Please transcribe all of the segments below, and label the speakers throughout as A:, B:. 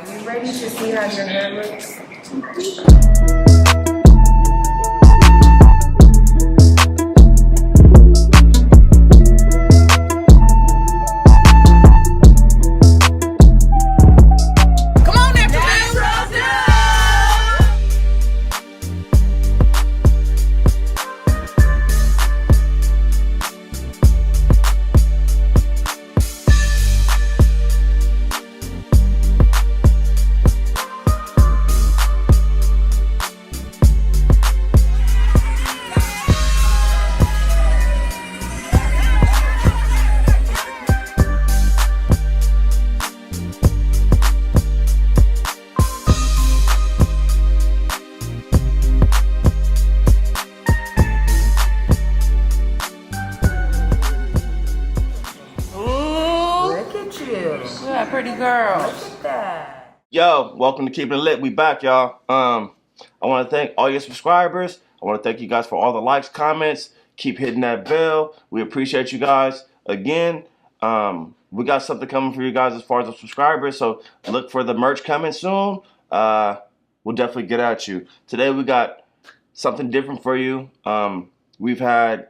A: Are you ready to see how your hair looks? Pretty girl. Look at that.
B: Yo, welcome to Keepin It Lit. We back, y'all. I want to thank all your subscribers. I want to thank you guys for all the likes, comments. Keep hitting that bell. We appreciate you guys. Again, we got something coming for you guys as far as the subscribers. So look for the merch coming soon. We'll definitely get at you. Today we got something different for you. We've had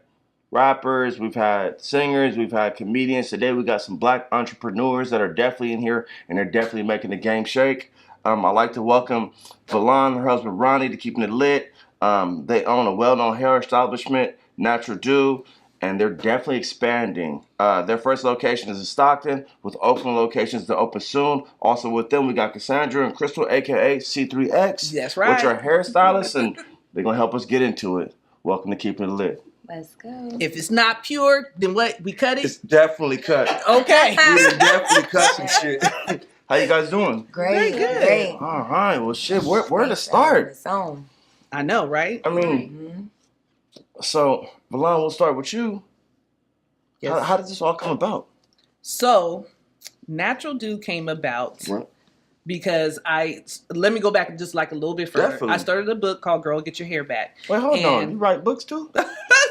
B: rappers, we've had singers, we've had comedians. Today we got some black entrepreneurs that are definitely in here and they're definitely making the game shake. I'd like to welcome Valon, her husband Ronnie, to Keepin It Lit. They own a well-known hair establishment, Natural Do, and they're definitely expanding. Their first location is in Stockton, with Oakland locations to open soon. Also with them, we got Cassandra and Crystal, aka C3X.
C: That's right.
B: Which are hairstylists, and they're gonna help us get into it. Welcome to Keepin It Lit.
A: Let's go.
C: If it's not pure, then what? We cut it?
B: It's definitely cut.
C: Okay.
B: We definitely cut some shit. How you guys doing?
A: Great.
C: Very good.
A: Great.
B: All right. Well, shit. Where to start?
C: I know, right?
B: I mean, so Valon, we'll start with you.
C: Yes.
B: How did this all come about?
C: So, Natural Do came about because let me go back just like a little bit further.
B: Definitely.
C: I started a book called Girl Get Your Hair Back.
B: Wait, hold on. You write books too?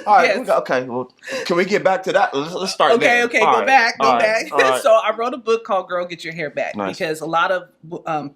B: All right.
C: Yes.
B: Okay. Well, can we get back to that? Let's start there.
C: Okay.
B: All
C: Go
B: right.
C: back.
B: All right. All right.
C: So I wrote a book called Girl Get Your Hair Back because a lot of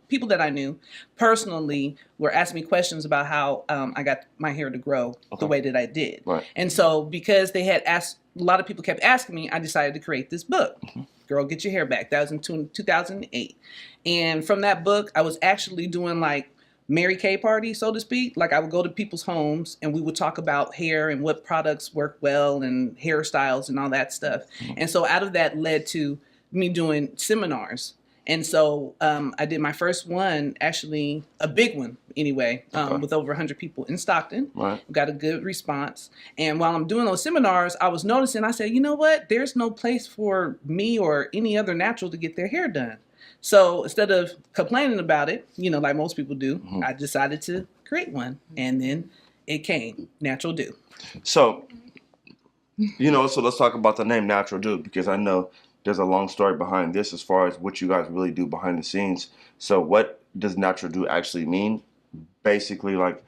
C: people that I knew personally were asking me questions about how I got my hair to grow the way that I did.
B: Right.
C: And so because they had asked, a lot of people kept asking me, I decided to create this book. Girl Get Your Hair Back. That was in 2008. And from that book, I was actually doing like Mary Kay parties, so to speak. Like I would go to people's homes and we would talk about hair and what products work well and hairstyles and all that stuff. And so out of that led to me doing seminars. And so I did my first one, actually a big one anyway, with over 100 people in Stockton.
B: Right.
C: Got a good response. And while I'm doing those seminars, I was noticing, I said, you know what? There's no place for me or any other natural to get their hair done. So instead of complaining about it, like most people do, I decided to create one. And then it came, Natural Do.
B: So, so let's talk about the name Natural Do, because I know there's a long story behind this as far as what you guys really do behind the scenes. So what does Natural Do actually mean? Basically, like,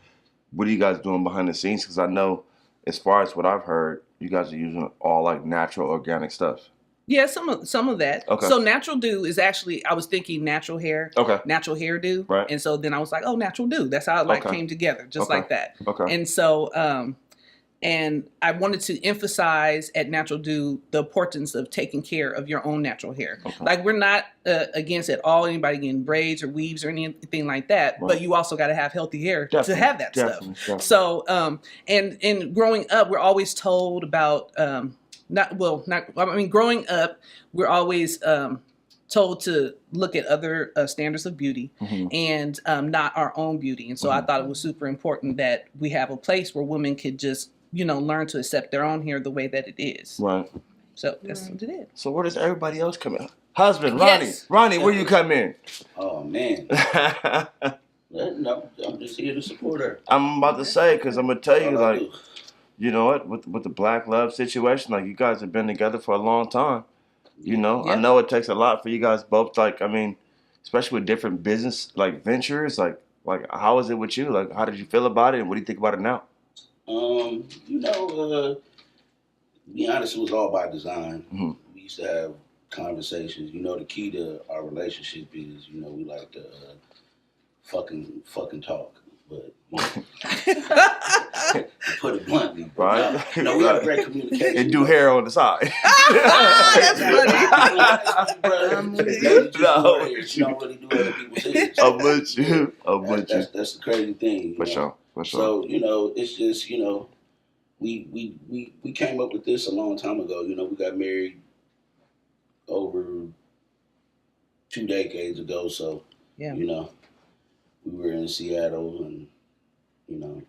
B: what are you guys doing behind the scenes? Because I know, as far as what I've heard, you guys are using all like natural, organic stuff.
C: Yeah, some of that.
B: Okay.
C: So Natural Do is actually, I was thinking natural hair, natural hairdo.
B: Right.
C: And so then I was like, oh, Natural Do. That's how it came together, just like that.
B: Okay.
C: And so, and I wanted to emphasize at Natural Do the importance of taking care of your own natural hair. Okay. Like we're not against at all anybody getting braids or weaves or anything like that, but you also got to have healthy hair to have that stuff. Definitely. So, and growing up, we're always told about, growing up, we're always told to look at other standards of beauty and not our own beauty. And so I thought it was super important that we have a place where women could just, learn to accept their own hair the way that it is.
B: Right.
C: So that's what it is.
B: So where does everybody else come in? Husband, Ronnie. Yes. Ronnie, where you come in?
D: Oh, man. I'm just here to support her.
B: I'm about to say, because I'm going to tell you, like, you know what, with the black love situation, like, you guys have been together for a long time. I know it takes a lot for you guys both, like, I mean, especially with different business, like, ventures, like how is it with you? Like, how did you feel about it, and what do you think about it now?
D: To be honest, it was all by design. We used to have conversations. You know, the key to our relationship is, you know, we like to fucking talk. But to put it bluntly,
B: Right?
D: No, we have great communication.
B: And do hair on the side.
C: That's
D: funny. She don't really do other people's hair.
B: I'm with you.
D: That's the crazy thing.
B: For sure.
D: So, you know, it's just, you know, we came up with this a long time ago. You know, we got married over 2 decades ago. So, you know, we were in Seattle and, you know,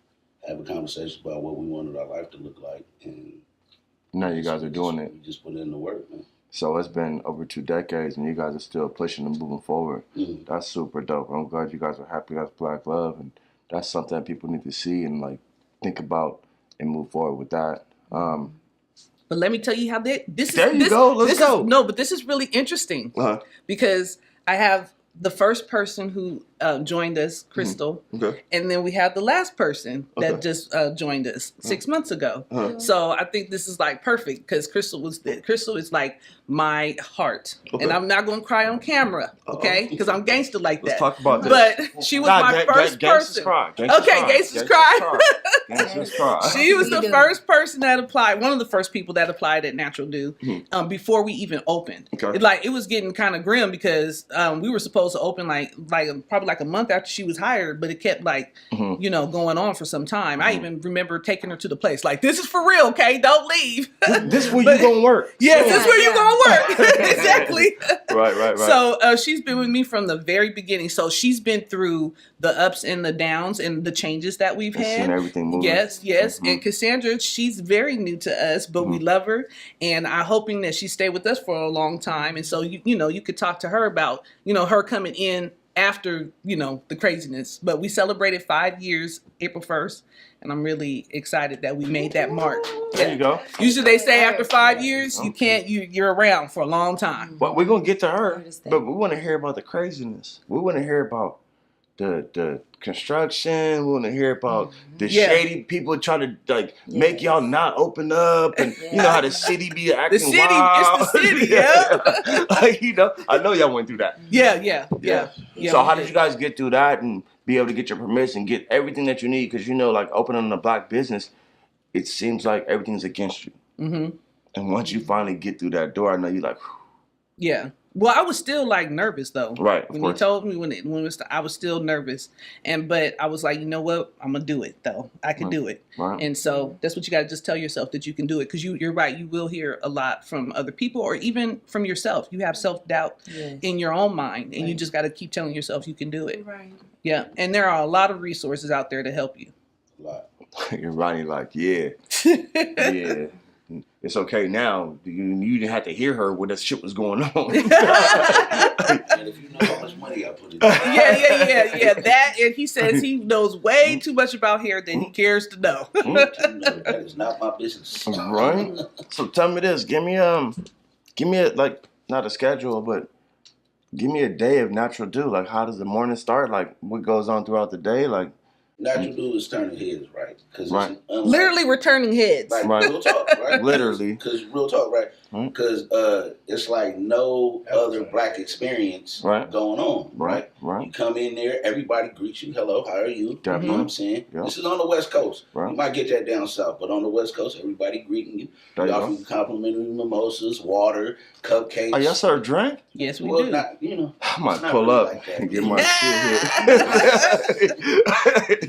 D: have a conversation about what we wanted our life to look like. And
B: now you guys are doing it.
D: We just put in the work, man.
B: So it's been over 2 decades and you guys are still pushing and moving forward.
D: Mm.
B: That's super dope. I'm glad you guys are happy. That's Black love. And that's something that people need to see and like think about and move forward with that.
C: But let me tell you how this is.
B: There you go. Let's go.
C: But this is really interesting because I have the first person who joined us, Crystal, and then we have the last person that just joined us 6 months ago. So I think this is like perfect because Crystal is like my heart, and I'm not gonna cry on camera, okay? Because I'm gangster like that.
B: Let's talk about this.
C: But she was my first person. Gangsters cry.
B: Gangsters cry.
C: She was the first person that applied. One of the first people that applied at Natural Do before we even opened. It was getting kind of grim because we were supposed to open probably like a month after she was hired, but it kept you know, going on for some time. I even remember taking her to the place like, this is for real, okay? Don't leave.
B: This is where you gonna work.
C: Yes, this is where you gonna work. Exactly.
B: Right.
C: So she's been with me from the very beginning. So she's been through the ups and the downs and the changes that we've had.
B: Seen everything moving.
C: Yes. And Cassandra, she's very new to us, but we love her, and I'm hoping that she stay with us for a long time. And so you know, you could talk to her about, you know, her coming in after, you know, the craziness. But we celebrated 5 years April 1st, and I'm really excited that we made that mark.
B: There you go.
C: Usually they say after 5 years you're around for a long time.
B: But we're gonna get to her. But we want to hear about the craziness. We want to hear about the construction. We want to hear about the shady people trying to make y'all not open up, and you know how the city be acting wild.
C: It's the city,
B: Like, you know, I know y'all went through that.
C: Yeah.
B: So how did you guys get through that and be able to get your permission, get everything that you need? Because you know, like opening a Black business, it seems like everything's against you. And once you finally get through that door, I know you're like, whew.
C: Yeah. Well, I was still like nervous though.
B: Right.
C: When you told me I was still nervous, but I was like, you know what? I'm gonna do it though. I can do it.
B: Right.
C: And so that's what you got to just tell yourself, that you can do it, because you're right. You will hear a lot from other people or even from yourself. You have self-doubt in your own mind, and you just got to keep telling yourself you can do it. Right. Yeah. And there are a lot of resources out there to help you.
D: A lot.
B: You're Ronnie, like, yeah. It's okay now. You didn't have to hear her when that shit was going on.
D: And if you know how much money I put in.
C: Yeah. That, and he says he knows way too much about hair than he cares to know.
D: That is not my business.
B: Right. So tell me this. Give me a like, not a schedule, but give me a day of Natural Do. Like, how does the morning start? Like, what goes on throughout the day? Like,
D: Natural Do is turning heads, right? Because
C: literally, we're turning heads.
D: Like, real talk, right?
B: Literally.
D: Because real talk, right? Because it's like no other Black experience going on, right? You come in there, everybody greets you. Hello, how are you?
B: Definitely.
D: You know what I'm saying? Yep. This is on the West Coast. Right. You might get that down south, but on the West Coast, everybody greeting you. We offer you complimentary mimosas, water, cupcakes.
B: Oh, y'all serve drink?
C: Yes, we do.
D: Not, you know,
B: I might pull
D: really
B: up
D: like
B: and get my shit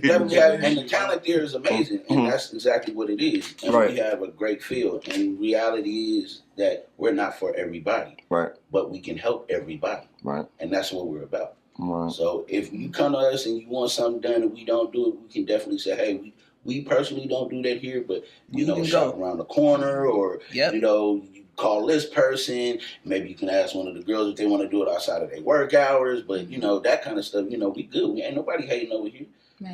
B: here.
D: And the talent there is amazing, and that's exactly what it is. And we have a great field, and reality is that we're not for everybody, but we can help everybody, and that's what we're about. So if you come to us and you want something done and we don't do it, we can definitely say, hey, we personally don't do that here, but you know, shop around the corner, or you know, you call this person. Maybe you can ask one of the girls if they want to do it outside of their work hours, but you know, that kind of stuff. You know, we good. We ain't nobody hating over here.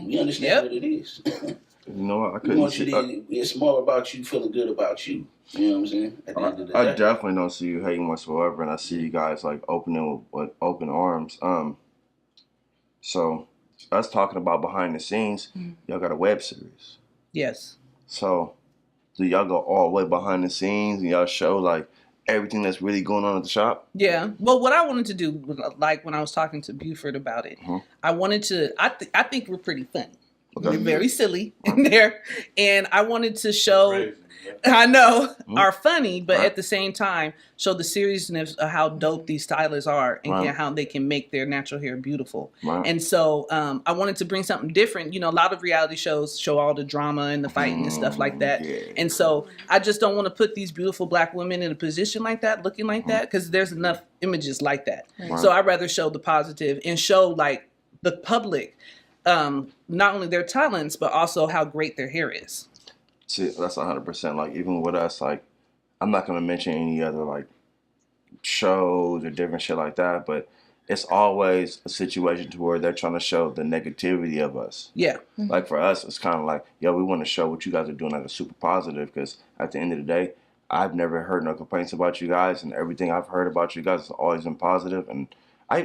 D: We understand what it is.
B: You know what?
D: It's more about you feeling good about you. You know what I'm saying? At the end of the day.
B: I definitely don't see you hating whatsoever, and I see you guys like opening with open arms. So us talking about behind the scenes, y'all got a web series.
C: Yes.
B: So do y'all go all the way behind the scenes and y'all show like everything that's really going on at the shop?
C: Yeah. Well, what I wanted to do was, like when I was talking to Buford about it, I wanted to. I think we're pretty funny. Okay. We're very silly in there, and I wanted to show. I know are funny, but at the same time show the seriousness of how dope these stylists are and how they can make their natural hair beautiful. And so I wanted to bring something different. You know, a lot of reality shows show all the drama and the fighting and stuff like that. And so I just don't want to put these beautiful black women in a position like that, looking like that, because there's enough images like that. So I'd rather show the positive and show like the public not only their talents, but also how great their hair is.
B: See, that's 100%. Like, even with us, like, I'm not going to mention any other, like, shows or different shit like that, but it's always a situation to where they're trying to show the negativity of us. Yeah. Like, for us, it's kind of like, yo, we want to show what you guys are doing like a super positive, because at the end of the day, I've never heard no complaints about you guys, and everything I've heard about you guys has always been positive. And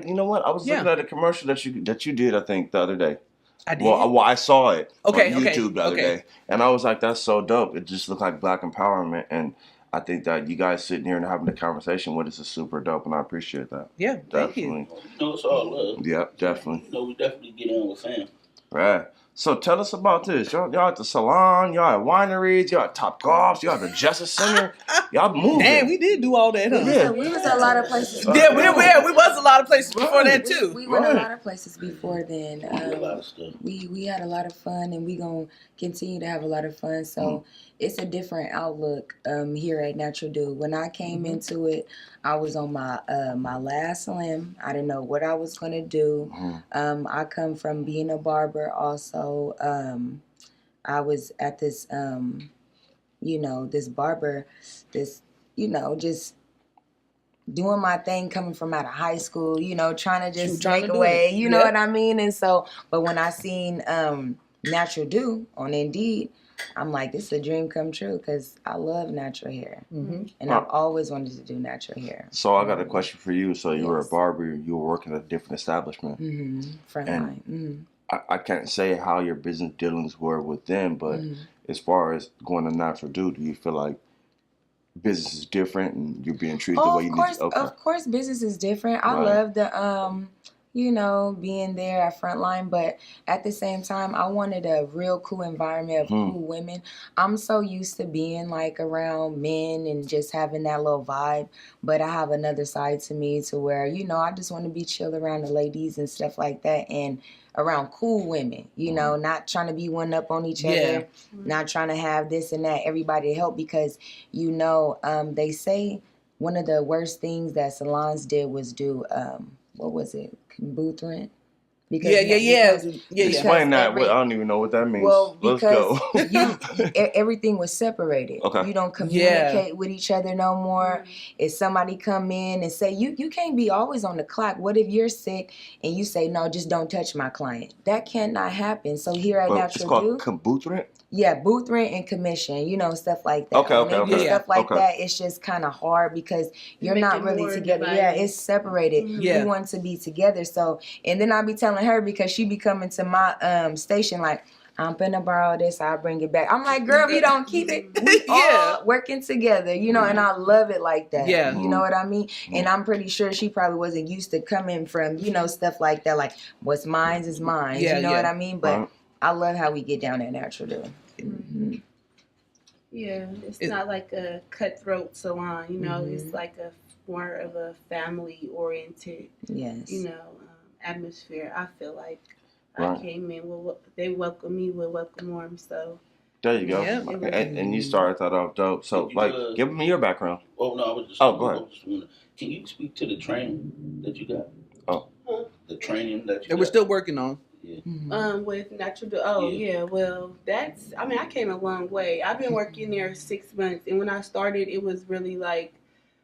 B: you know what? I was looking at a commercial that you did, I think, the other day. I did. Well, I saw it on YouTube the other day, and I was like, "That's so dope!" It just looked like Black empowerment, and I think that you guys sitting here and having a conversation with us is super dope, and I appreciate that.
C: Yeah,
B: definitely.
D: You know, it's all love.
B: Yeah, definitely.
D: You know, we definitely get on with fam.
B: Right. So tell us about this. Y'all at the salon, y'all at wineries, y'all at Top Golfs, y'all at the Justice Center. Y'all moving.
C: Damn, we did do all that, huh?
A: Yeah, we was at a lot of places.
C: Yeah, we was a lot of places before that too.
A: We went a lot of places before then. We had a lot of fun, and we gonna continue to have a lot of fun. So it's a different outlook here at Natural Do. When I came into it, I was on my my last limb. I didn't know what I was gonna do. I come from being a barber also. I was at this this barber, just doing my thing, coming from out of high school, trying to just make a way, you know what I mean? And so, but when I seen Natural Do on Indeed, I'm like, this is a dream come true, because I love natural hair. And I've always wanted to do natural hair.
B: So I got a question for you. So you were a barber, you were working at a different establishment.
A: Frontline.
B: I can't say how your business dealings were with them, but as far as going to Natural Do you feel like business is different and you're being treated the way you need to? Okay.
A: Of course, business is different. I love the being there at Frontline, but at the same time, I wanted a real cool environment of cool women. I'm so used to being like around men and just having that little vibe, but I have another side to me to where, I just want to be chill around the ladies and stuff like that, and around cool women, not trying to be one up on each other, not trying to have this and that, everybody to help, because, they say one of the worst things that salons did was do, what was it? Booth rent.
B: Explain that. I don't even know what that means.
A: Well,
B: let's go.
A: Everything was separated. Okay. You don't communicate with each other no more. If somebody come in and say, you can't be always on the clock. What if you're sick and you say, no, just don't touch my client? That cannot happen. So here at Natural Do,
B: it's called booth rent?
A: Yeah, booth rent and commission, stuff like that.
B: Okay.
A: Stuff like that, it's just kind of hard because you're not really together. Divided. Yeah, it's separated. We want to be together. So, and then I'll be telling her, because she be coming to my station like, I'm gonna borrow this, I'll bring it back. I'm like, girl, we don't keep it. We all working together, and I love it like that. Yeah. You know what I mean? And I'm pretty sure she probably wasn't used to coming from, stuff like that, like what's mine is mine. You know what I mean? But I love how we get down at Natural Do.
E: Yeah, it's not like a cutthroat salon, it's like a more of a family oriented, atmosphere. I feel like I came in, they welcome me with welcome arms, so.
B: There you go. Yeah. And you started that off dope. So, give me your background.
D: Oh, no, I was just.
B: Oh, go ahead.
D: Can you speak to the training that you got?
B: Oh.
D: The training that you
C: got? We're still working on.
D: Yeah.
E: With Natural Do. Well, I came a long way. I've been working there 6 months, and when I started, it was really like,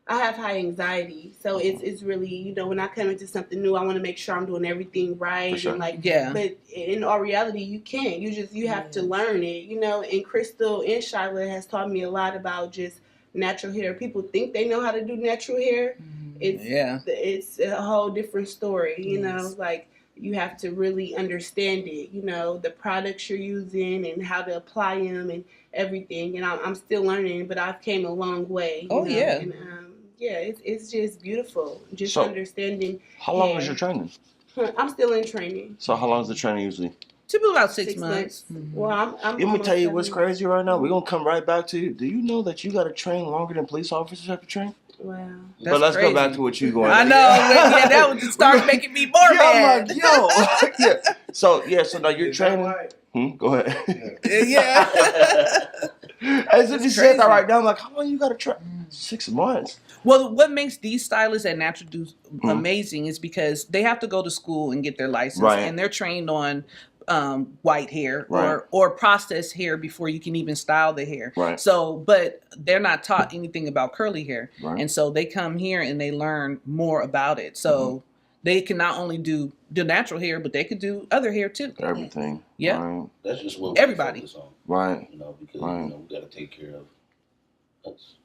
E: I have high anxiety, so it's really, when I come into something new, I want to make sure I'm doing everything right. Sure. And but in all reality, you can't. You have to learn it, And Crystal and Shyla has taught me a lot about just natural hair. People think they know how to do natural hair. It's a whole different story, you have to really understand it, the products you're using and how to apply them and everything. And I'm still learning, but I've came a long way. And, Yeah, it's just beautiful. Just understanding.
B: How long was your training?
E: I'm still in training.
B: So how long is the training usually?
C: Typically about 6 months.
E: Mm-hmm. Well, I'm
B: let me tell you what's crazy right now. We're going to come right back to you. Do you know that you got to train longer than police officers have to train?
E: Wow.
B: But let's go back to what you going.
C: I know. Yeah, that would start making me more mad.
B: I'm like, yo. So now you're training. Go ahead.
C: Yeah.
B: As if you said that right now, I'm like, how long you got to train? 6 months.
C: Well, what makes these stylists at Natural Do amazing is because they have to go to school and get their license, and they're trained on white hair or processed hair before you can even style the hair.
B: Right.
C: So, but they're not taught anything about curly hair, and so they come here and they learn more about it. So they can not only do the natural hair, but they could do other hair too.
B: Everything.
C: Yeah.
B: Right.
D: That's just what
C: everybody.
D: We focus on.
B: Right.
D: Because we got to take care of us.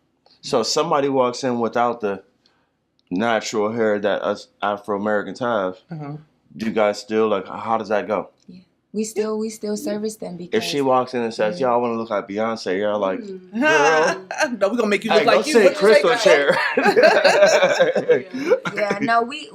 B: So somebody walks in without the natural hair that us Afro Americans have. Do you guys still how does that go?
A: Yeah. We still service them because
B: if she walks in and says, "Yo, I want to look like Beyonce," you're like, "Girl,
C: no, we're gonna make you look like you."
B: Say crystal chair.
A: Yeah, no, we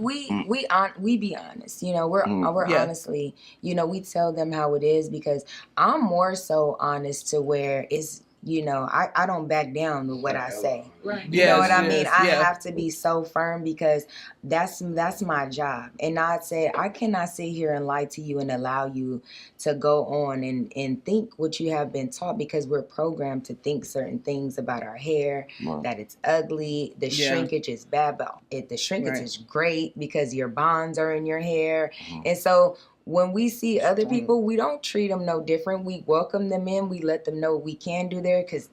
A: be honest. We're honestly, we tell them how it is because I'm more so honest to where it's. I don't back down with what I say.
E: Right.
A: You know what I mean? I have to be so firm because that's my job. And I cannot sit here and lie to you and allow you to go on and think what you have been taught because we're programmed to think certain things about our hair, that it's ugly, the shrinkage is bad, but the shrinkage is great because your bonds are in your hair. And so when we see other people, we don't treat them no different. We welcome them in. We let them know we can do there because,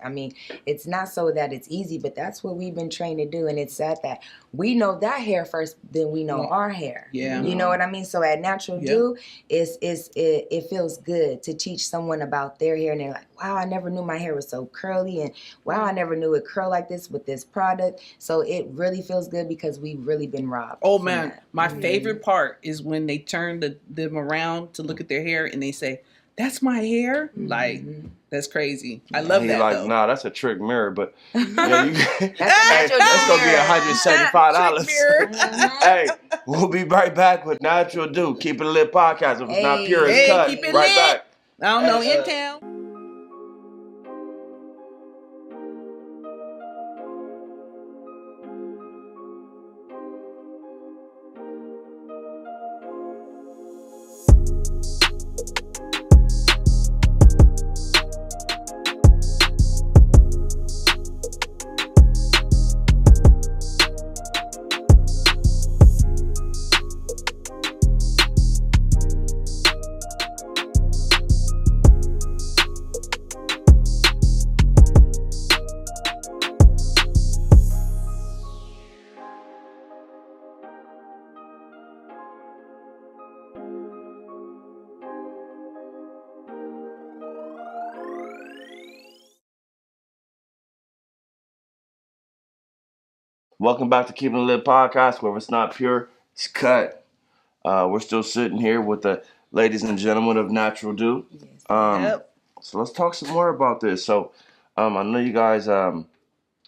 A: it's not so that it's easy, but that's what we've been trained to do. And it's sad that we know that hair first, then we know our hair.
C: Yeah.
A: You know what I mean? So at Natural Do, it feels good to teach someone about their hair. And they're like, wow, I never knew my hair was so curly. And wow, I never knew it curled like this with this product. So it really feels good because we've really been robbed.
C: Oh, man. My favorite part is when they turn them around to look at their hair and they say, "That's my hair." Like, that's crazy. I love that. Like,
B: nah, that's a trick mirror, but that's gonna be $175. Hey, we'll be right back with Natural Do. Keep It Lit podcast. If it's not pure, it's cut.
C: Keep it
B: right
C: lit.
B: Back.
C: I don't know, in town.
B: Welcome back to Keepin It Lit podcast, where if it's not pure, it's cut. We're still sitting here with the ladies and gentlemen of Natural Do. So let's talk some more about this. So I know you guys are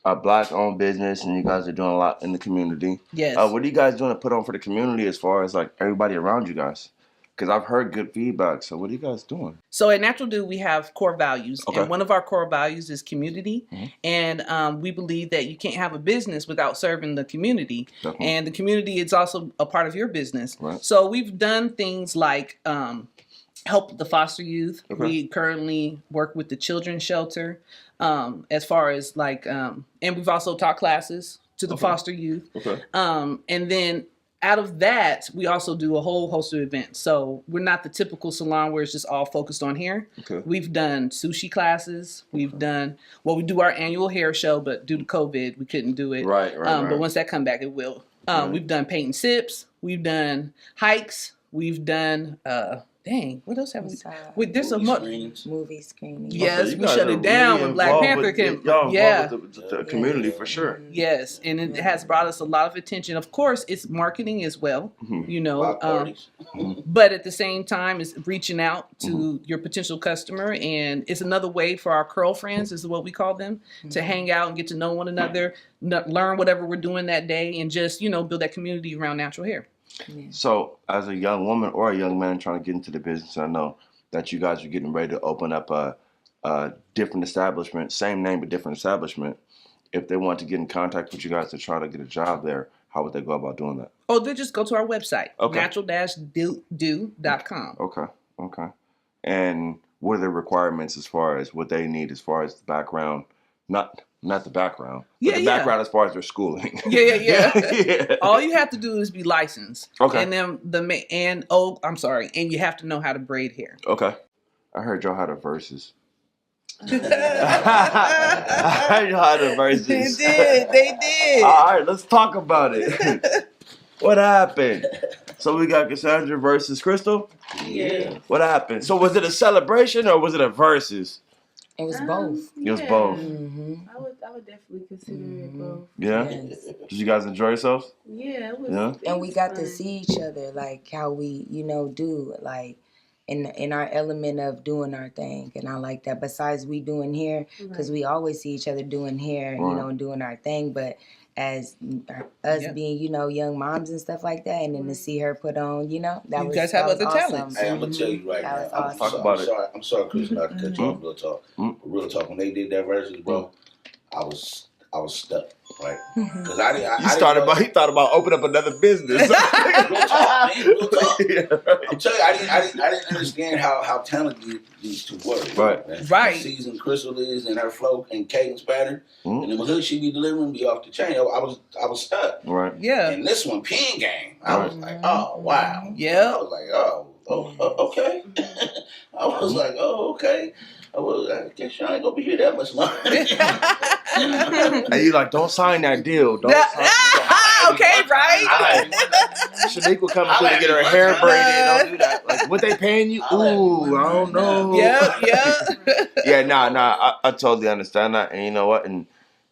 B: Black-owned business, and you guys are doing a lot in the community.
C: Yes.
B: What are you guys doing to put on for the community as far as everybody around you guys? Because I've heard good feedback. So what are you guys doing?
C: So at Natural Do, we have core values. Okay. And one of our core values is community. And we believe that you can't have a business without serving the community. Definitely. And the community is also a part of your business. Right. So we've done things like help the foster youth. Okay. We currently work with the children's shelter as far as and we've also taught classes to the foster youth. Okay. And then out of that, we also do a whole host of events. So we're not the typical salon where it's just all focused on hair. Okay. We've done sushi classes. We've done, we do our annual hair show, but due to COVID, we couldn't do it. Right. But once that comes back, it will. We've done paint and sips. We've done hikes. We've done, Dang, what else have we? Wait, there's a
A: movie screenings.
C: Yes, we shut it down when Black Panther came.
B: Yeah, with the community for sure.
C: Yes, and it has brought us a lot of attention. Of course, it's marketing as well, you know. But at the same time, it's reaching out to your potential customer, and it's another way for our curl friends, is what we call them, to hang out and get to know one another, learn whatever we're doing that day, and just, you know, build that community around natural hair.
A: Yeah.
B: So, as a young woman or a young man trying to get into the business, I know that you guys are getting ready to open up a different establishment, same name but different establishment. If they want to get in contact with you guys to try to get a job there, how would they go about doing that?
C: Oh, they just go to our website, natural-do.com.
B: Okay. And what are the requirements as far as what they need as far as the background? Not the background. But the background as far as their schooling.
C: Yeah. All you have to do is be licensed.
B: Okay.
C: And then and you have to know how to braid hair.
B: Okay. I heard y'all had a verses. I heard y'all had a verses.
C: They did.
B: All right, let's talk about it. What happened? So we got Cassandra versus Crystal?
E: Yeah.
B: What happened? So was it a celebration or was it a versus?
A: It was both.
B: It was both.
A: Mm-hmm.
E: I would definitely consider it both.
B: Yeah?
A: Yes.
B: Did you guys enjoy yourselves?
E: Yeah, it was.
B: Yeah?
A: And we got to see each other, like how we, you know, do, like in our element of doing our thing. And I like that. Besides we doing hair, because we always see each other doing hair, you know, and doing our thing. But as us being, you know, young moms and stuff like that, and then to see her put on, you know, that
C: you
A: was
C: guys have other
A: awesome.
C: talents.
D: Hey, I'm gonna tell you right now.
A: Awesome.
D: I'm sorry, Chris, not to cut you off. Real talk. Real talk. When they did that versus, bro, I was stuck, right? Because I didn't. He
B: thought about opening up another business.
D: Real talk, man. Real talk. I'm telling you, I didn't understand how talented these two were.
C: Right.
D: Season Crystal is and her flow and cadence pattern, and then when she be delivering be off the chain. I was stuck.
B: Right.
C: Yeah.
D: And this one, Pen Game, I was like, oh wow.
C: Yeah.
D: I was like, okay. I was like, okay. I guess y'all ain't gonna be here that much longer.
B: And you like, don't sign that deal. Don't sign that.
C: Okay, right?
B: Shaniqua coming through to get her hair braided. Don't do that. Like, what they paying you? Ooh, I don't know. Yeah. I totally understand that. And you know what? And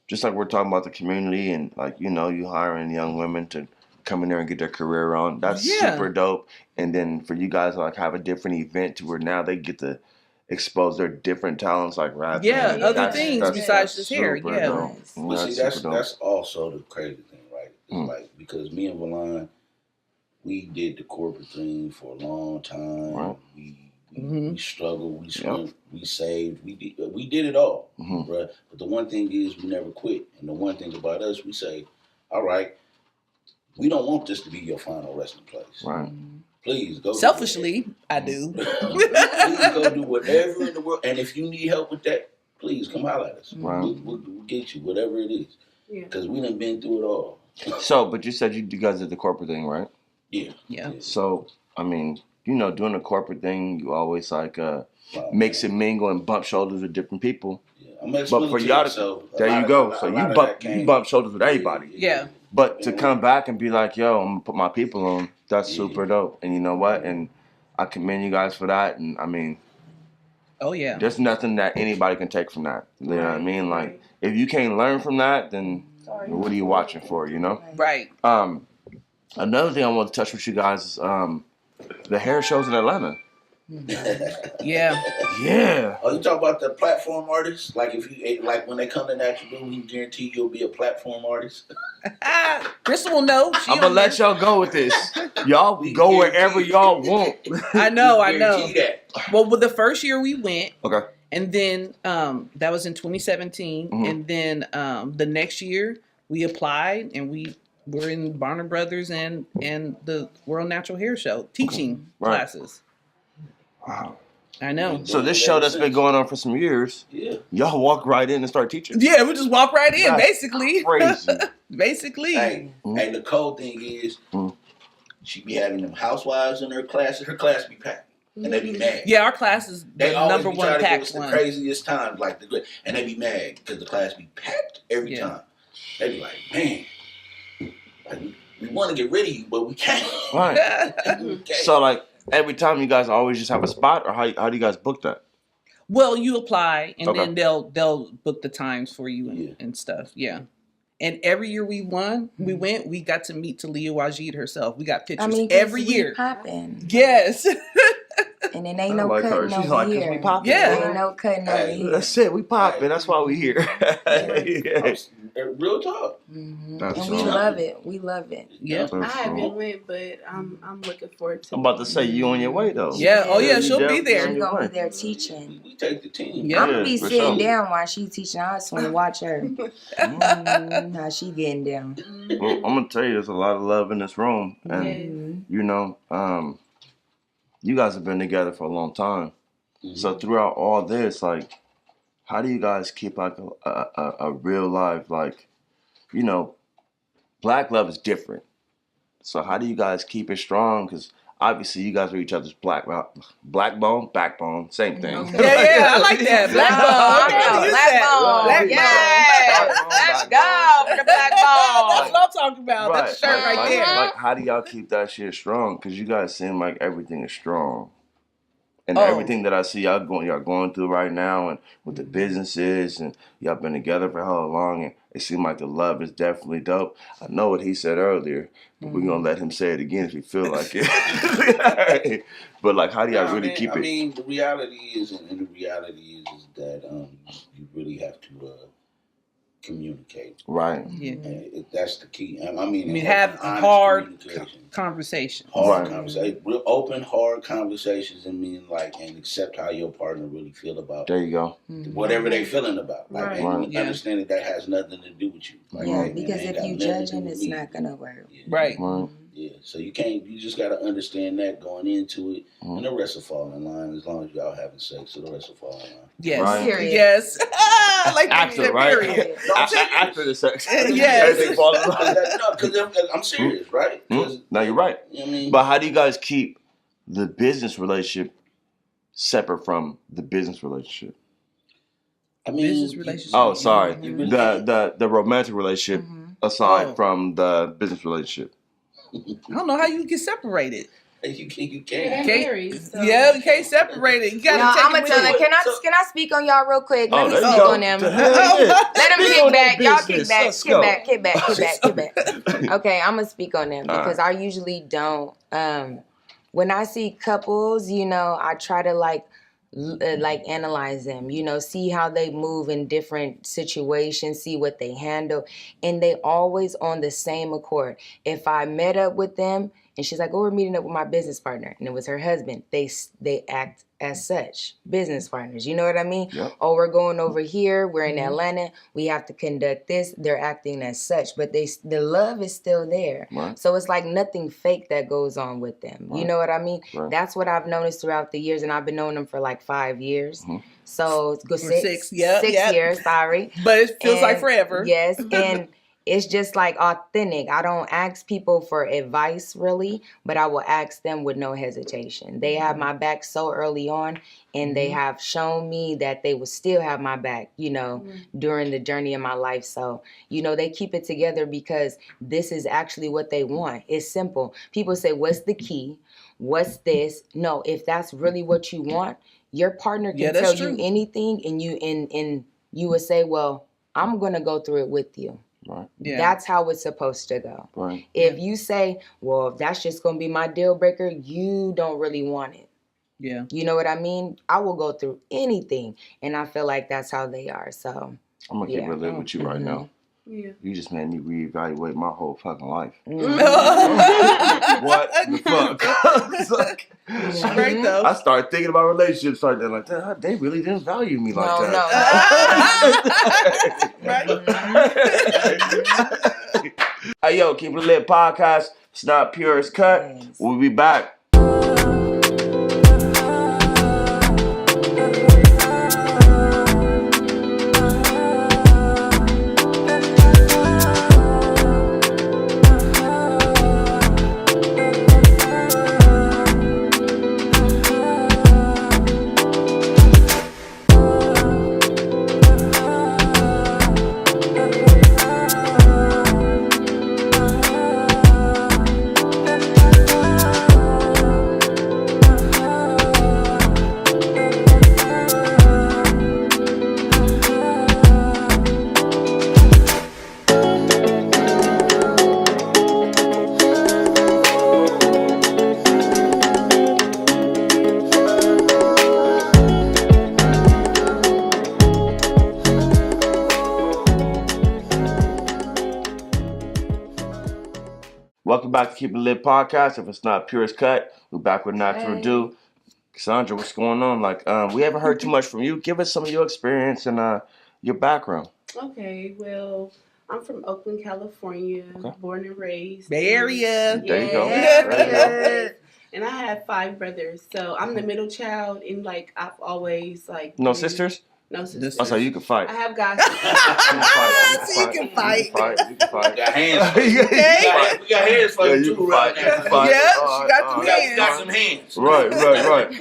B: just like we're talking about the community and like, you know, you hiring young women to come in there and get their career on. That's super dope. And then for you guys to like have a different event to where now they get to expose their different talents like rap.
C: Yeah, other things besides just hair. Yeah.
D: But see, that's also the crazy thing, right? It's like, because me and Valon, we did the corporate thing for a long time.
B: Right.
D: We struggled, we spent, we saved, we did it all, right? But the one thing is we never quit. And the one thing about us, we say, all right, we don't want this to be your final resting place.
B: Right.
D: Please go.
C: Selfishly, I do.
D: Please go do whatever in the world. And if you need help with that, please come holler at us.
B: Right.
D: We'll get you, whatever it is. Because we done been through it all.
B: So, but you said you guys did the corporate thing, right?
C: Yeah.
B: So, I mean, you know, doing the corporate thing, you always like mix and mingle and bump shoulders with different people.
D: But for y'all,
B: there you go. So you bump shoulders with everybody.
C: Yeah.
B: But to come back and be like, yo, I'm gonna put my people on, that's super dope. And you know what? And I commend you guys for that. And I mean, there's nothing that anybody can take from that. You know what I mean? Like, if you can't learn from that, then what are you watching for? You know?
C: Right.
B: Another thing I want to touch with you guys is the hair shows in Atlanta.
C: Yeah.
D: Oh, you talk about the platform artists? Like when they come to Natural Do, we guarantee you'll be a platform artist.
C: Crystal will know.
B: I'm gonna let y'all go with this. Y'all go wherever y'all want.
C: I know.
D: That.
C: Well, with the first year we went.
B: Okay.
C: And then that was in 2017. And then the next year we applied and we're in Barner Brothers and the World Natural Hair Show teaching classes.
B: Wow.
C: I know.
B: So this show that's been going on for some years, y'all walk right in and start teaching?
C: Yeah, we just walk right in,
B: that's
C: basically.
B: Crazy.
C: Basically.
D: Hey, the cold thing is, she be having them housewives in her class be packed. And they be mad.
C: Yeah, our class is the number one packed one.
D: The craziest times, like and they be mad because the class be packed every time. They be like, man, like, we want to get rid of you, but we can't.
B: Right. So like, every time you guys always just have a spot, or how do you guys book that?
C: Well, you apply, and then they'll book the times for you and stuff. Yeah. And every year we went, we got to meet Talia Wajid herself. We got pictures every year.
A: Popping.
C: Yes.
A: And it ain't no cutting over here.
B: We popping.
C: Yeah.
A: Ain't no cutting over here.
B: That's it. We popping. That's why we here.
D: Real talk.
A: Mm-hmm. And we love it. We love it.
C: Yeah.
E: I haven't went, but I'm looking forward to.
B: I'm about to say you on your way though.
C: Yeah. Oh yeah, she'll be there.
A: She's gonna be there teaching.
D: We take the team.
C: Yeah.
A: I'm gonna be sitting down while she teaching. I just want to watch her. How she getting down.
B: Well, I'm gonna tell you, there's a lot of love in this room, and you know, you guys have been together for a long time. Mm-hmm. So throughout all this, like, how do you guys keep like a real life, like, you know, black love is different. So how do you guys keep it strong? Because obviously you guys are each other's backbone, same thing.
C: Yeah, I like that. Blackbone.
A: Yeah, let's go for the blackbone.
C: That's what I'm talking about.
B: Right.
C: That's the shirt right there.
B: Like, how do y'all keep that shit strong? Because you guys seem like everything is strong. And everything that I see y'all going through right now, and with the businesses, and y'all been together for how long, and it seems like the love is definitely dope. I know what he said earlier, but we're gonna let him say it again if he feel like it. But like, how do y'all really keep it?
D: I mean, the reality is that you really have to communicate.
B: Right.
C: Yeah.
D: That's the key. I mean
C: have hard conversations.
D: Hard conversation. Real open, hard conversations, and and accept how your partner really feel about.
B: There you go.
D: Whatever they feeling about. Like, and understand that has nothing to do with you. Like,
A: because if you judging, it's not gonna work.
D: Yeah.
C: Right.
D: Yeah, so you just got to understand that going into it, and the rest will fall in line as long as y'all having sex, so the rest will fall in line.
C: Yes.
B: Right.
C: Yes. Like
B: after, right?
C: Period.
B: After the sex.
C: Yes.
B: Everything falls in line.
D: No, because I'm serious, right?
B: No, you're right.
D: You know what I mean?
B: But how do you guys keep the business relationship separate from the business relationship?
C: I mean, business relationship.
B: Oh, sorry. The romantic relationship aside from the business relationship.
C: I don't know how you can separate it.
D: You can't.
E: You
C: can't separate it. You gotta
A: I'm gonna tell them. Can I speak on y'all real quick? Let me speak on them. Let them kick back. Y'all kick back. Okay, I'm gonna speak on them because I usually don't. When I see couples, I try to like analyze them, see how they move in different situations, see what they handle, and they always on the same accord. If I met up with them and she's like, oh, we're meeting up with my business partner, and it was her husband, they act as such, business partners, you know what I mean?
B: Yep.
A: Oh, we're going over here, we're in Atlanta, we have to conduct this, they're acting as such, but the love is still there.
B: Right.
A: So it's like nothing fake that goes on with them.
B: Right.
A: You know what I mean?
B: Right.
A: That's what I've noticed throughout the years, and I've been knowing them for like 5 years. So it's six years, sorry.
C: But it feels like forever.
A: Yes, and it's just like authentic. I don't ask people for advice really, but I will ask them with no hesitation. They have my back so early on, and they have shown me that they will still have my back, during the journey of my life. So, they keep it together because this is actually what they want. It's simple. People say, what's the key? What's this? No, if that's really what you want, your partner can tell you anything, and you would say, well, I'm going to go through it with you.
B: Right.
A: Yeah. That's how it's supposed to go.
B: Right.
A: If you say, well, if that's just going to be my deal breaker, you don't really want it.
C: Yeah.
A: You know what I mean? I will go through anything, and I feel like that's how they are. So
B: I'm going to keep real with you right now.
E: Yeah.
B: You just made me reevaluate my whole fucking life.
A: Mm-hmm.
B: What the fuck?
C: Right though.
B: I started thinking about relationships like that. Like, they really didn't value me like that.
C: Right.
B: Hey, yo, Keep It Lit podcast. It's not pure, it's cut. Yes. We'll be back. back to Keepin It Lit podcast. If it's not Purest Cut, we're back with Natural Do. Cassandra, what's going on? Like, we haven't heard too much from you. Give us some of your experience and your background.
E: Okay, well, I'm from Oakland, California, born and raised.
C: Bay Area.
B: There you go. There you go.
E: And I have 5 brothers, so I'm the middle child, and like I've always like.
B: No sisters?
E: No sisters.
B: Oh, so you can fight.
E: I have guys.
C: So you can fight.
B: You can fight.
D: We got hands for you.
C: Okay.
D: We got hands for
B: Yeah,
D: you
B: you
D: too,
B: can
D: right
B: fight.
D: now.
B: You can fight.
C: Yeah,
B: All
C: she got
B: right,
C: the
B: all
C: hands.
D: We got some hands.
B: Right.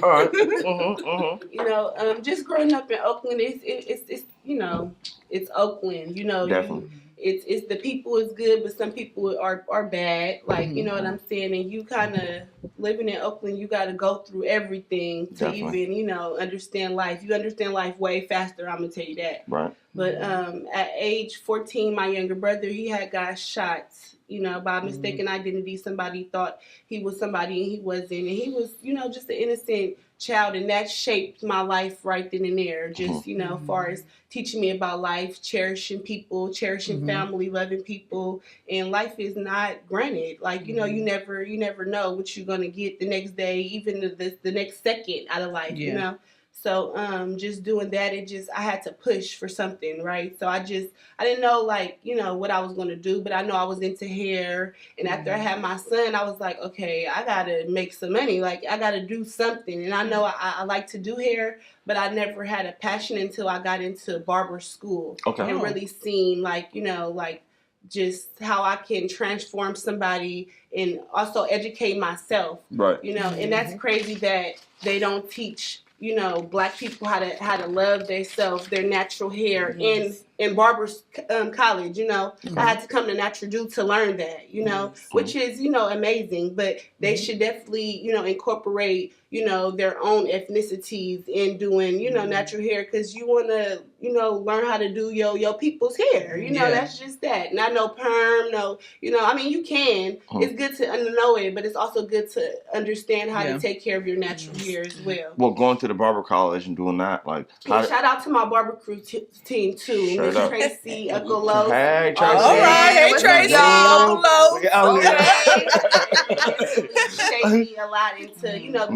B: All right.
E: You know, just growing up in Oakland, it's you know, it's Oakland. You know,
B: Definitely.
E: It's the people is good, but some people are bad. Like, you know what I'm saying? And you kind of living in Oakland, you got to go through everything to even, you know, understand life. You understand life way faster. I'm gonna tell you that.
B: Right.
E: But at age 14, my younger brother, he had got shot, you know, by mistaken identity. Somebody thought he was somebody and he wasn't. And he was, you know, just an innocent child. And that shaped my life right then and there. Just, you know, as far as teaching me about life, cherishing people, cherishing family, loving people. And life is not granted. Like, you know, you never know what you're going to get the next day, even the next second out of life, you know. So just doing that, I had to push for something, right? So I didn't know, like, you know, what I was going to do, but I know I was into hair. And after I had my son, I was like, okay, I got to make some money. Like, I got to do something. And I know I like to do hair, but I never had a passion until I got into barber school. And really seen, like, you know, like, just how I can transform somebody and also educate myself. Right. You know, and that's crazy that they don't teach, you know, Black people how to love themselves, their natural hair in barbers college. You know, I had to come to Natural Do to learn that, you know, which is, you know, amazing. But they should definitely, you know, incorporate, you know, their own ethnicities in doing, you know, natural hair, because you want to, you know, learn how to do your people's hair. You know, that's just that. Not no perm, no, you know, I mean, you can. It's good to know it, but it's also good to understand how to take care of your natural hair as well.
B: Well, going to the barber college and doing that, like,
E: shout out to my barber crew team too. Miss Tracy, Uncle Lo.
B: Hey, Tracy.
C: All right, hey Tracy, Uncle Lo.
E: Shaped me a lot into, you know,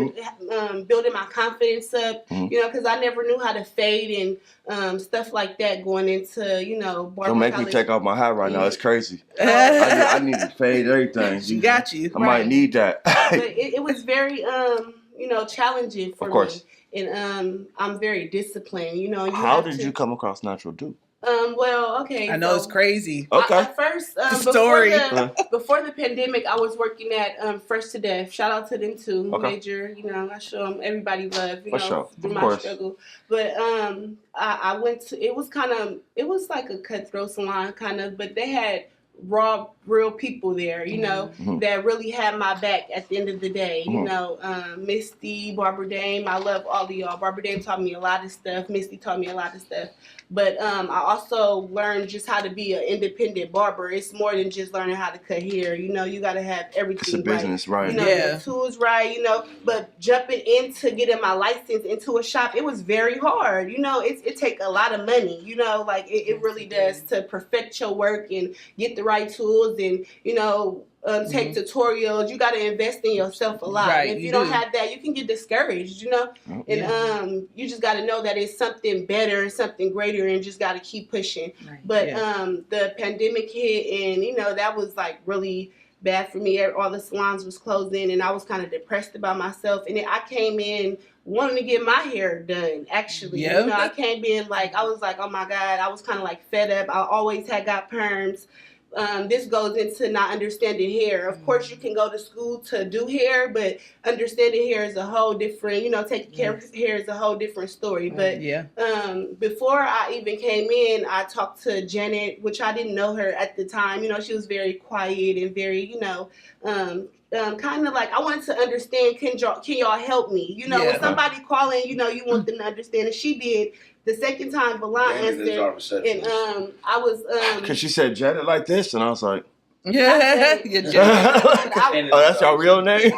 E: building my confidence up. You know, because I never knew how to fade and stuff like that going into, you know, barber
B: Don't make
E: college.
B: me take off my hat right now. It's crazy. I need to fade everything.
C: She got you.
B: I might need that.
E: But it was very, you know, challenging for me. And I'm very disciplined, you know.
B: How did you come across Natural Do?
E: Well, okay.
C: I know it's crazy.
B: Okay.
E: At first, before the pandemic, I was working at Fresh to Death. Shout out to them too. Major, you know, I show them everybody love, you know, through my struggle. But I went to, it was like a cutthroat salon kind of, but they had real people there, you know, that really had my back at the end of the day. You know, Misty, Barbara Dame, I love all of y'all. Barbara Dame taught me a lot of stuff. Misty taught me a lot of stuff. But I also learned just how to be an independent barber. It's more than just learning how to cut hair. You know, you got to have everything.
B: It's a business, right?
E: You know, the tools right, you know. But jumping into getting my license into a shop, it was very hard. You know, it takes a lot of money, you know, like it really does to perfect your work and get the right tools and, you know, take tutorials. You got to invest in yourself a lot.
C: Right,
E: if you don't have that, you can get discouraged, you know. And you just got to know that it's something better and something greater, and just got to keep pushing. Right. But the pandemic hit, and you know that was like really bad for me. All the salons was closing, and I was kind of depressed about myself. And then I came in wanting to get my hair done. Actually, you know, I came in like I was like, oh my God, I was kind of like fed up. I always had got perms. This goes into not understanding hair. Of course, you can go to school to do hair, but understanding hair is a whole different, you know, taking care of hair is a whole different story. But before I even came in, I talked to Janet, which I didn't know her at the time. You know, she was very quiet and very, you know, kind of like I wanted to understand, can y'all help me? You know, when somebody calling, you know, you want them to understand. And she did. The second time, Valon answered, and I was
B: because she said Janet like this, and I was like,
C: yeah,
B: oh, that's your real name.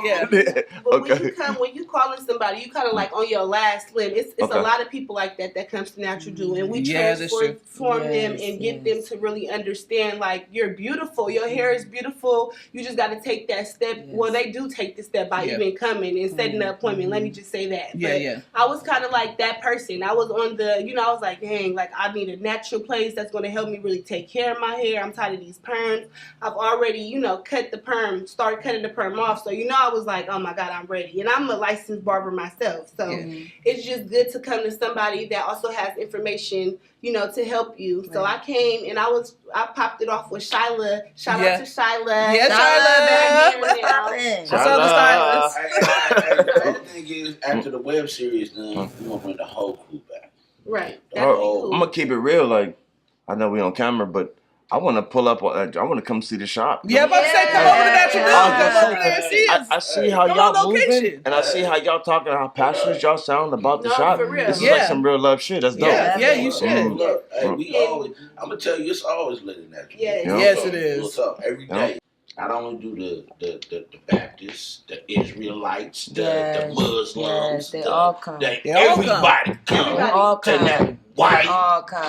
E: But when you calling somebody, you kind of like on your last limb. It's a lot of people like that comes to Natural Do, and we transform them and get them to really understand, like, you're beautiful, your hair is beautiful. You just got to take that step. Yes. Well, they do take the step by even coming and setting an appointment. Let me just say that. But I was kind of like that person. I was on the, I was like, dang, like, I need a natural place that's going to help me really take care of my hair. I'm tired of these perms. I've already, started cutting the perm off. So, I was like, oh my God, I'm ready. And I'm a licensed barber myself. So it's just good to come to somebody that also has information, to help you. Right. So I came and I popped it off with Shyla. Shout out to Shyla.
C: Yeah, Shyla.
E: What's up,
C: the stylist?
D: The other thing is, after the web series done, we want to bring the whole crew back.
E: Right.
B: I'm going to keep it real. Like, I know we on camera, but I want to pull up. I want to come see the shop.
C: Yeah, I'm about to say, come over to Natural Do. Come over there and see us.
B: I see how y'all moving, and I see how y'all talking, how passionate y'all sound about the shop.
E: For real.
B: This is like some real love shit. That's dope.
C: Yeah, you should.
D: Look, we always. I'm gonna tell you, it's always lit in Natural Do.
C: Yes, it is.
D: We'll talk every day. I don't want to do the Baptists, the Israelites, the Muslims.
A: They all come.
D: Everybody come.
A: They all come.
D: That white,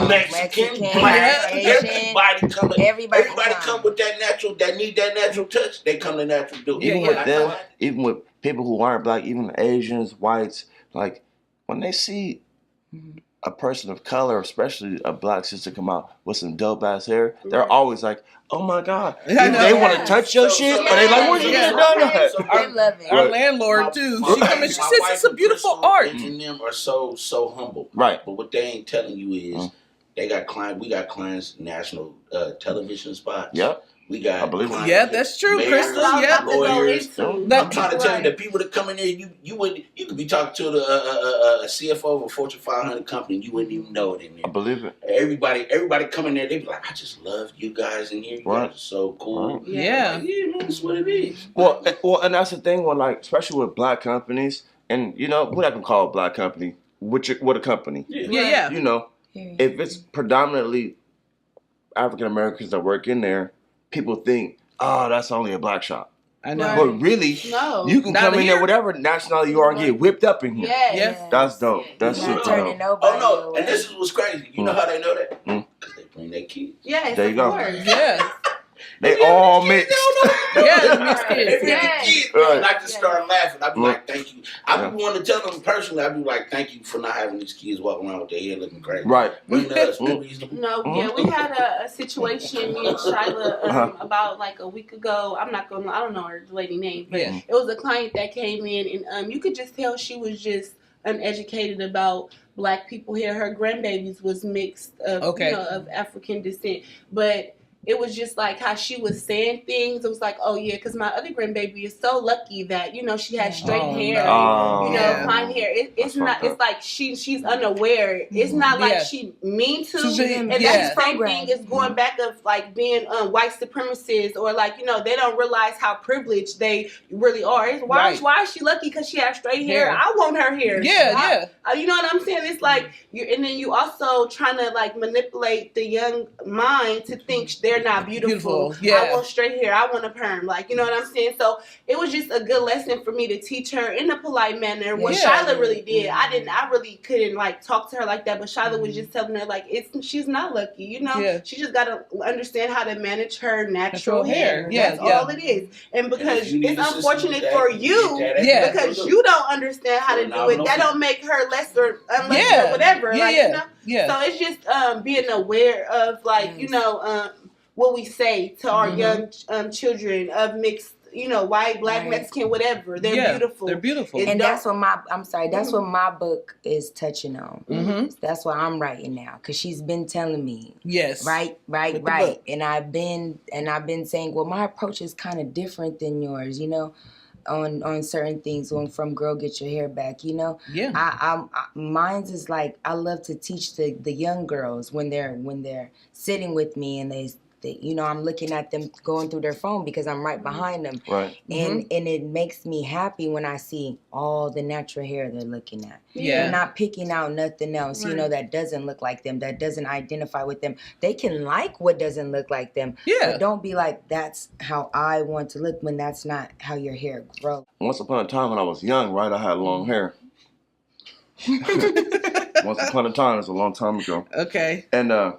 D: Mexican, black, everybody come. Everybody come with that natural. That need that natural touch. They come to Natural Do.
B: Even with them, even with people who aren't black, even Asians, whites, like when they see a person of color, especially a black sister, come out with some dope ass hair, they're always like, "Oh my God!" They want to touch your shit, but they like, "Where'd you get it done?"
A: I love it.
C: Our landlord too. She come and she says it's a beautiful art.
D: And them are so humble,
B: right?
D: But what they ain't telling you is they got clients. We got clients, national television spots.
B: Yep.
D: We got.
B: I believe
D: clients,
C: that's true, Crystal.
D: Lawyers. I'm trying to tell you, the people that come in there, you could be talking to a CFO of a Fortune 500 company, and you wouldn't even know it in there.
B: I believe it.
D: Everybody come in there, they be like, I just love you guys in here. You guys are so cool.
B: Right.
C: Yeah.
D: Man, that's what it is.
B: Well, and that's the thing when, like, especially with black companies, and we're not gonna call it a black company. What a company?
C: Yeah.
B: If it's predominantly African Americans that work in there, people think, oh, that's only a black shop.
C: I know.
B: But really, you can come in there, whatever nationality you are, and get whipped up in here.
C: Yes.
B: That's dope. That's super dope.
D: Oh, no. And this is what's crazy. You know how they know that? Because they bring their kids.
E: Yes,
B: there you go.
C: Yeah.
B: They all mixed.
C: Mixed kids.
D: I like to start laughing. I'd be like, thank you. I would want to tell them personally, I'd be like, thank you for not having these kids walking around with their hair looking crazy.
B: Right.
D: Bring to us.
E: We had a situation, me and Shyla, about like a week ago. I don't know her lady name, but it was a client that came in, and you could just tell she was just uneducated about black people hair. Her grandbabies was mixed of African descent, but it was just like how she was saying things. It was like, oh yeah, because my other grandbaby is so lucky that she had straight hair, and, fine hair. It's not. It's like she's unaware. It's not like she mean to. And that's the same thing is going back of like being white supremacists, or like they don't realize how privileged they really are. Why is she lucky because she has straight hair? I want her hair. You know what I'm saying? It's like and then you also trying to like manipulate the young mind to think they're not beautiful. I want straight hair. I want a perm. Like, you know what I'm saying? So it was just a good lesson for me to teach her in a polite manner. What Shyla really did, I really couldn't like talk to her like that. But Shyla was just telling her like she's not lucky. She just got to understand how to manage her natural hair. That's all it is. And because it's unfortunate for you, because you don't understand how to do it. That don't make her less or unless or whatever. So it's just being aware of like what we say to our young children of mixed, white, black, Mexican, whatever. They're beautiful.
C: They're beautiful.
A: And that's what that's what my book is touching on. That's what I'm writing now, because she's been telling me.
C: Yes.
A: Right. And I've been saying, well, my approach is kind of different than yours, on certain things. From Girl Get Your Hair Back, mine's is like, I love to teach the young girls when they're sitting with me and I'm looking at them going through their phone because I'm right behind them.
B: Right.
A: And it makes me happy when I see all the natural hair they're looking at.
C: Yeah.
A: They're not picking out nothing else, that doesn't look like them, that doesn't identify with them. They can like what doesn't look like them.
C: Yeah.
A: But don't be like, that's how I want to look when that's not how your hair grows.
B: Once upon a time when I was young, right, I had long hair. Once upon a time, it's a long time ago.
C: Okay.
B: And I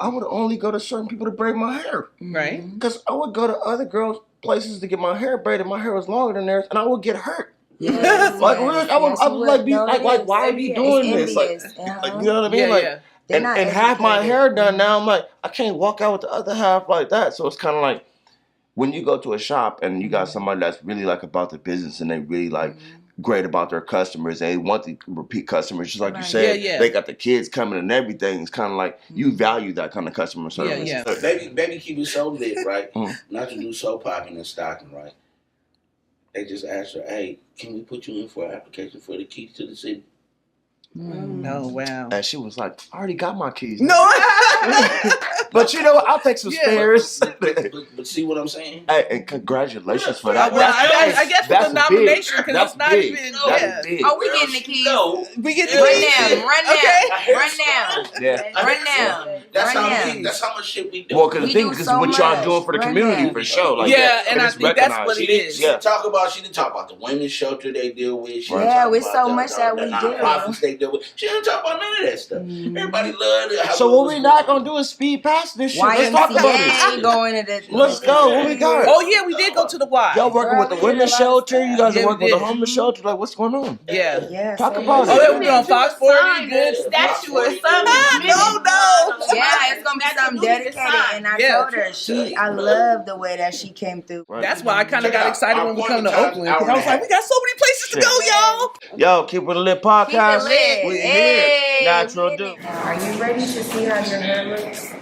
B: would only go to certain people to braid my hair.
C: Right.
B: Because I would go to other girls' places to get my hair braided. My hair was longer than theirs, and I would get hurt.
A: Yes,
B: like,
A: yes,
B: I was like, why are you doing this? Like, you know what I mean?
C: Yeah,
B: and half my hair done now, I'm like, I can't walk out with the other half like that. So it's kind of like, when you go to a shop and you got somebody that's really like about the business and they really like great about their customers, they want the repeat customers, just like you said, they got the kids coming and everything. It's kind of like you value that kind of customer service.
C: Yeah.
D: Baby Keep It So Lit, right? Not to do soap popping and stocking, right? They just asked her, hey, can we put you in for an application for the keys to the city?
C: Oh, wow.
B: And she was like, I already got my keys.
C: No.
B: But you know what? I'll take some spares.
D: But see what I'm saying?
B: Hey, and congratulations for that.
C: Well, I guess for the nomination, because it's not
B: big.
C: even.
B: That's big.
A: Oh, we getting the keys.
D: No.
C: We get the
A: Run
C: keys.
A: down.
B: Yeah.
A: Run down.
D: That's how much shit we do.
B: Well, because the thing is what y'all doing for the community for sure. Like,
C: and I think that's what it is.
D: She didn't talk about the women's shelter they deal with.
A: It's so much that we do.
D: Nonprofits they deal with. She didn't talk about none of that stuff. Everybody loved it.
B: So what we not gonna do is speed past this shit. Let's talk about it.
A: Going to the.
B: Let's go. What we got?
C: Oh yeah, we did go to the Y.
B: Y'all working with the women's shelter? You guys are working with the homeless shelter? Like, what's going on?
C: Yeah.
B: Talk about it.
C: Oh, yeah, we on Fox 40. Good
E: statue or something.
C: No.
A: Yeah, it's gonna be something dedicated. And I told her I love the way that she came through.
B: Right.
C: That's why I kind of got excited when we come to Oakland, because I was like, we got so many places to go, y'all.
B: Yo, Keep It Lit podcast.
A: Keep it lit.
B: We here. Natural
A: Are you ready to see how your hair looks?